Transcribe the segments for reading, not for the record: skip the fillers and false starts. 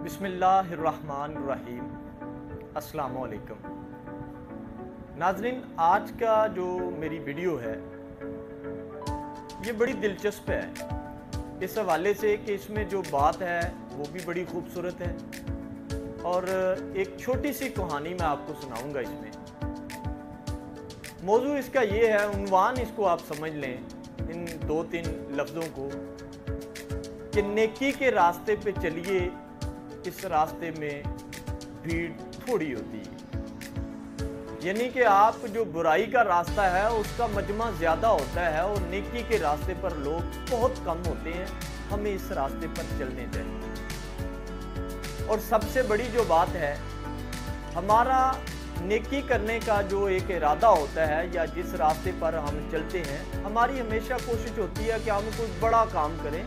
बिस्मिल्लाहिर्रहमानिर्रहीम। अस्सलाम वालेकुम। नाज़रीन, आज का जो मेरी वीडियो है ये बड़ी दिलचस्प है इस हवाले से कि इसमें जो बात है वो भी बड़ी खूबसूरत है और एक छोटी सी कहानी मैं आपको सुनाऊंगा। इसमें मौजू इसका ये है, उन्वान इसको आप समझ लें इन दो तीन लफ्ज़ों को, कि नेकी के रास्ते पे चलिए, इस रास्ते में भीड़ थोड़ी होती है। यानी कि आप जो बुराई का रास्ता है उसका मजमा ज़्यादा होता है और नेकी के रास्ते पर लोग बहुत कम होते हैं। हमें इस रास्ते पर चलने चाहिए। और सबसे बड़ी जो बात है, हमारा नेकी करने का जो एक इरादा होता है या जिस रास्ते पर हम चलते हैं, हमारी हमेशा कोशिश होती है कि हम कोई बड़ा काम करें।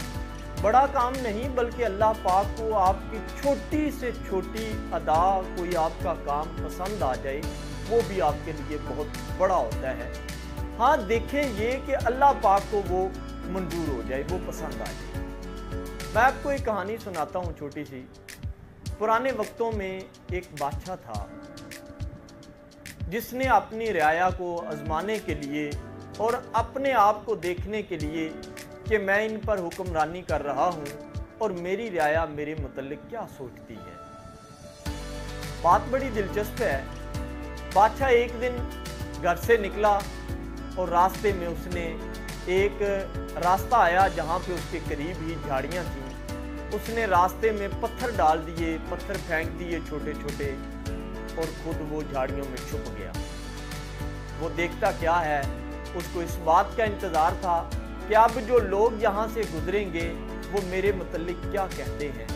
बड़ा काम नहीं, बल्कि अल्लाह पाक को आपकी छोटी से छोटी अदा, कोई आपका काम पसंद आ जाए, वो भी आपके लिए बहुत बड़ा होता है। हाँ, देखें ये कि अल्लाह पाक को वो मंजूर हो जाए, वो पसंद आ जाए। मैं आपको एक कहानी सुनाता हूँ छोटी सी। पुराने वक्तों में एक बादशाह था जिसने अपनी रियाया को आजमाने के लिए और अपने आप को देखने के लिए कि मैं इन पर हुक्मरानी कर रहा हूँ और मेरी रियाया मेरे मुतल्लिक क्या सोचती है। बात बड़ी दिलचस्प है। बादशाह एक दिन घर से निकला और रास्ते में उसने एक रास्ता आया जहाँ पे उसके करीब ही झाड़ियाँ थीं। उसने रास्ते में पत्थर डाल दिए, पत्थर फेंक दिए छोटे छोटे, और खुद वो झाड़ियों में छुप गया। वो देखता क्या है, उसको इस बात का इंतज़ार था कि अब जो लोग यहाँ से गुजरेंगे वो मेरे मुतल्लिक क्या कहते हैं,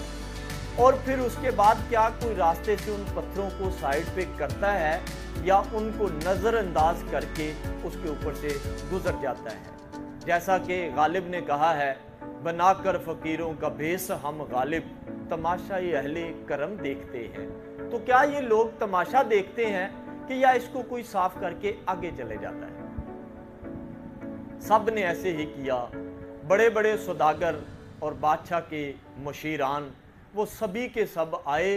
और फिर उसके बाद क्या कोई रास्ते से उन पत्थरों को साइड पे करता है या उनको नज़रअंदाज करके उसके ऊपर से गुजर जाता है। जैसा कि गालिब ने कहा है, बनाकर फ़कीरों का भेस हम गालिब, तमाशा ये अहले करम देखते हैं। तो क्या ये लोग तमाशा देखते हैं कि या इसको कोई साफ करके आगे चले जाता है? सब ने ऐसे ही किया। बड़े बड़े सौदागर और बादशाह के मुशीरान, वो सभी के सब आए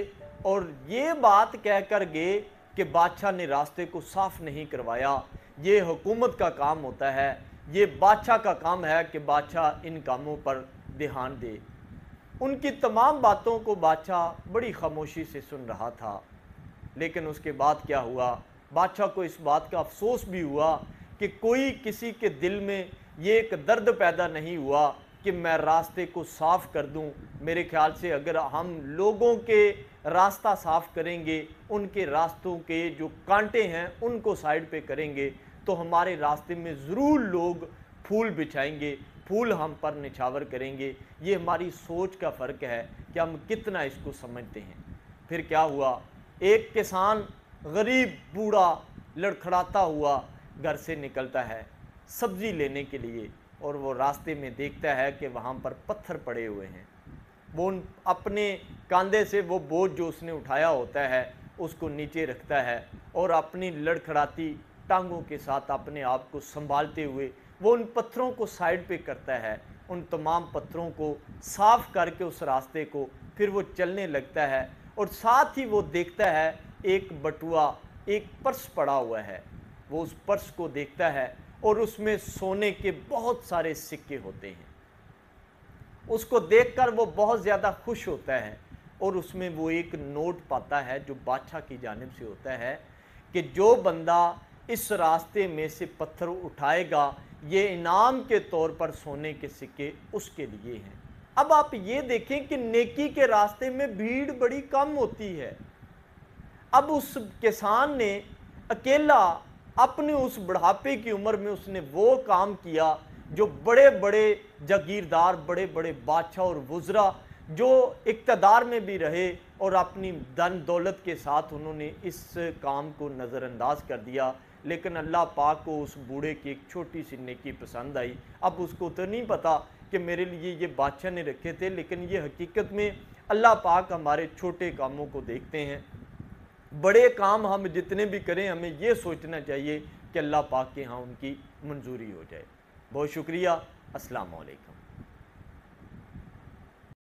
और ये बात कहकर गए कि बादशाह ने रास्ते को साफ नहीं करवाया। ये हुकूमत का काम होता है, ये बादशाह का काम है कि बादशाह इन कामों पर ध्यान दे। उनकी तमाम बातों को बादशाह बड़ी खामोशी से सुन रहा था। लेकिन उसके बाद क्या हुआ, बादशाह को इस बात का अफसोस भी हुआ कि कोई किसी के दिल में ये एक दर्द पैदा नहीं हुआ कि मैं रास्ते को साफ़ कर दूं। मेरे ख्याल से अगर हम लोगों के रास्ता साफ़ करेंगे, उनके रास्तों के जो कांटे हैं उनको साइड पे करेंगे, तो हमारे रास्ते में ज़रूर लोग फूल बिछाएंगे, फूल हम पर निछावर करेंगे। ये हमारी सोच का फ़र्क है कि हम कितना इसको समझते हैं। फिर क्या हुआ, एक किसान गरीब बूढ़ा लड़खड़ाता हुआ घर से निकलता है सब्ज़ी लेने के लिए, और वो रास्ते में देखता है कि वहाँ पर पत्थर पड़े हुए हैं। वो अपने कंधे से वो बोझ जो उसने उठाया होता है उसको नीचे रखता है और अपनी लड़खड़ाती टांगों के साथ अपने आप को संभालते हुए वो उन पत्थरों को साइड पे करता है। उन तमाम पत्थरों को साफ़ करके उस रास्ते को फिर वो चलने लगता है, और साथ ही वो देखता है एक बटुआ, एक पर्स पड़ा हुआ है। वो उस पर्स को देखता है और उसमें सोने के बहुत सारे सिक्के होते हैं। उसको देखकर वो बहुत ज़्यादा खुश होता है और उसमें वो एक नोट पाता है जो बादशाह की जानिब से होता है कि जो बंदा इस रास्ते में से पत्थर उठाएगा, ये इनाम के तौर पर सोने के सिक्के उसके लिए हैं। अब आप ये देखें कि नेकी के रास्ते में भीड़ बड़ी कम होती है। अब उस किसान ने अकेला अपने उस बुढ़ापे की उम्र में उसने वो काम किया जो बड़े बड़े जागीरदार, बड़े बड़े बादशाह और वुज़रा जो इक़्तिदार में भी रहे और अपनी धन दौलत के साथ उन्होंने इस काम को नज़रअंदाज कर दिया। लेकिन अल्लाह पाक को उस बूढ़े की एक छोटी सी नेकी पसंद आई। अब उसको तो नहीं पता कि मेरे लिए ये बादशाह ने रखे थे, लेकिन ये हकीकत में अल्लाह पाक हमारे छोटे कामों को देखते हैं। बड़े काम हम जितने भी करें, हमें ये सोचना चाहिए कि अल्लाह पाक के यहाँ उनकी मंजूरी हो जाए। बहुत शुक्रिया। अस्सलाम वालेकुम।